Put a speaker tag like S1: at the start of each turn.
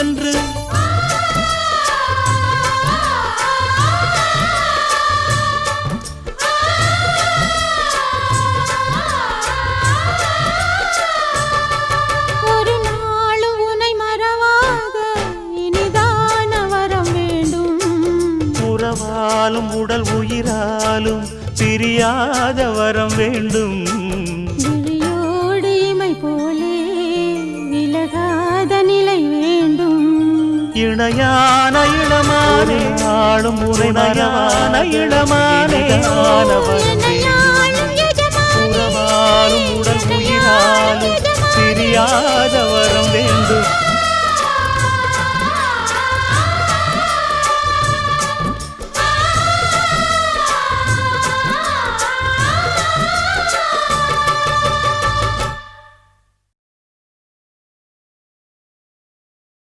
S1: என்று
S2: ஒரு நாளும் உனை மறவாத இனிதான வரம் வேண்டும்.
S1: உறவாலும் உடல் உயிராலும் பிரியாத வரம் வேண்டும்.
S2: விழியோடு இமை போலே விலகாத நிலை வேண்டும்.
S1: இணையான இளமானே ஆளும் உரையான இளமானே
S2: என்னையாளும் எஜமானே,
S1: உறவாலும் உடல் உயிராலும் பிரியாத வரம் வேண்டும்.